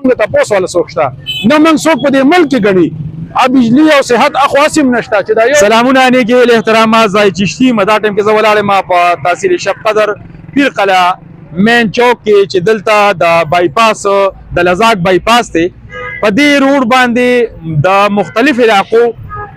موږ تاسو ولا سوچتا نه موږ څوک په دې ملک کې غني بجلی او صحت اخواسم نشتا چې دا یو سلامونه نه کې احترامات ځای چشتي مدا ټیم کې زولاله ما په تحصیل شپ قدر پیر قلعه مین چوک کې چې دلته د بایپاس د لزاق بایپاس ته په دې روډ باندې د مختلف علاقو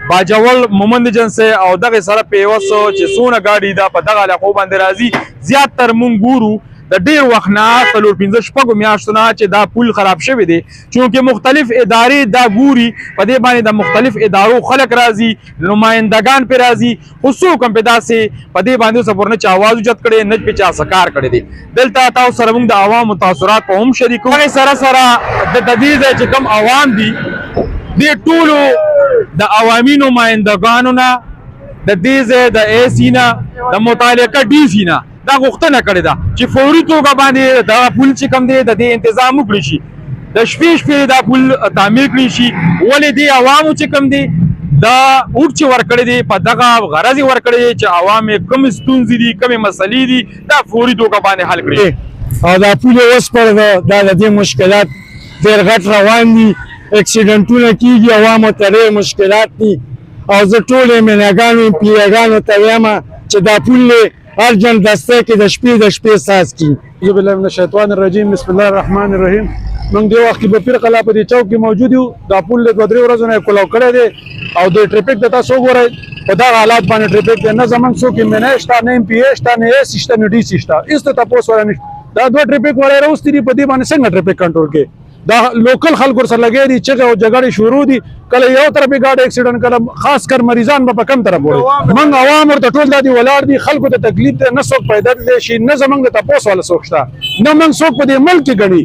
باجوړ مومند جنس او دغه سره پیوس چې سونه گاډي دا په دغه علاقو باندې راځي زیات تر مونږ ګورو د ډیر وخت نه څلور پنځه شپږو میاشتو نه چې دا پل خراب شوی دی چونکې مختلف ادارې دا ګوري په دې باندې د مختلف ادارو خلک راځي نمائندگان پې راځي خو څوک هم پې داسې په دې باندې اوسه پورې نه چا آواز اوچت کړی نه پې چا څه کار کړی دی دلته تاسو سره موږ د عوامو تاثرات په هم شریکو هغې سره سره د دې ځای چې کوم عوام دي دې ټولو د عوامي نمائندګانو نه د دې ځای د اے سی نه د متعلقه ډي سي نه دا غوښتنه کړې ده چې فوري توګه باندې دا پل چې کوم دی د دې تنظیم وکړي شي د شپې دا پل تعمیر کړي شي ولې دې عوامو چې کوم دی دا اوټ چې ورکړی دی په دغه غرض یې ورکړی دی چې عوام یې کومې ستونزې دي کومې مسلې دي دا فوري توګه باندې حل کړي او دا پل یې وسپړ دا د دې مشکلات ډېر غټ روان دي اکسیډنټونه کېږي عوامو ته ډېر مشکلات دي او زه ټولو مینهګانو پیاګانو ته وایم چې دا پل هر جن دسته کې د شپې ساز کی اعوذ بالله من الشیطان الرجیم بسم الله الرحمن الرحیم موږ د وخت په پیر قلعه په دې چوک کې موجود یو دا پل د 2-3 ورځې نه کولاو کړی دی او د ټریفیک د تاسو وګورئ په دا حالات باندې ټریفیک نه زمونږ څوک نه شته نه ام پی شته نه ایس شته نه ډي سي شته ایست تاسو ورنه دا دوه ټریفیک وړي راوستي په دې باندې څنګه ټریفیک کنټرول کې دا لوکل خلکو سره لګي دي چې او جګړې شروع دي کله یو طرفه گاډي اکسیډنټ کله خاص کر مریضان په کم طرف وړي من عوام ورته ټول دادي ولاړ دي خلکو ته تکلیف ده نه څوک پیدا دي شي نه زمونږ ته پوس ولا سوچتا نه من څوک په دې ملک کې غني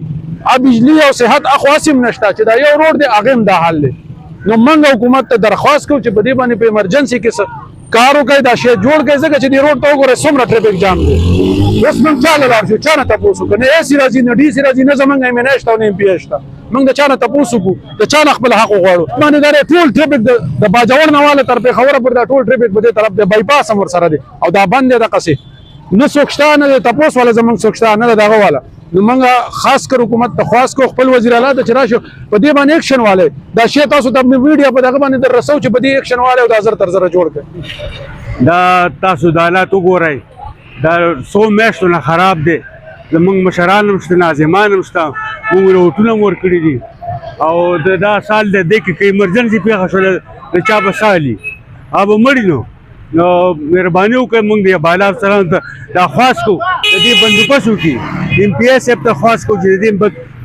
بجلی او صحت اخواسم نشتا چې دا یو روډ دی هغه هم دا حل دی نو موږ حکومت ته درخواست کوو چې په دې باندې په ایمرجنسي کې کار وکړي دا شی جوړ کړي ځکه چې دې روډ ته وګوره څومره ټریفیک جام دی اوس موږ چاله لاړ شو چا نه تاسو کنه اے سی راځي نه ډي سي راځي نه زمونږ ایم ان شته نه ام پی شته موږ د چا نه تاسو کو د چا نه خپل حق غواړو باندې دا ټول ټریفیک د باجوړ نه والا تر په خبره پر دا ټول ټریفیک په دې طرف د بایپاس امر سره دی او دا بند د قصې نه سوکشتا نه تاسو ولا زمونږ سوکشتا نه دغه والا نو موږ خاص کر حکومت ته خواست کو خپل وزیر اعلی ته چرآ شو په دې باندې اکشن والے دا شی تاسو ته ویډیو په دغه باندې در رسو چې په دې اکشن والے او د زر تر زر جوړ کړي دا تاسو د حالات وګورئ دا څو میاشتو نه خراب دی زمونږ مشران هم شته ناظمان هم شته موږ روټونه هم ورکړي دي او دا سال د دې کې ایمرجنسي پیښه شوله د چا به سالي هغه مړي نو مهرباني وکړئ موږ د بالا افسرانو ته دا خواست کوو د دې بندوبست وکړي ام پی ایس ته خواست کوو چې د دې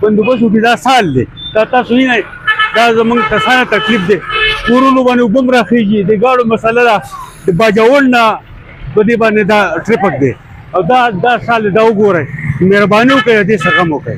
بندوبست وکړي دا سال دی دا تاسو وینئ دا زمونږ ته څه تکلیف دی کورونو باندې اوبه هم راخېږي د ګاډو مسله ده د باجوړ نه په دې باندې دا ټریفک دی او دا سال دا وګورئ مهرباني وکړئ دې څه غم وکړئ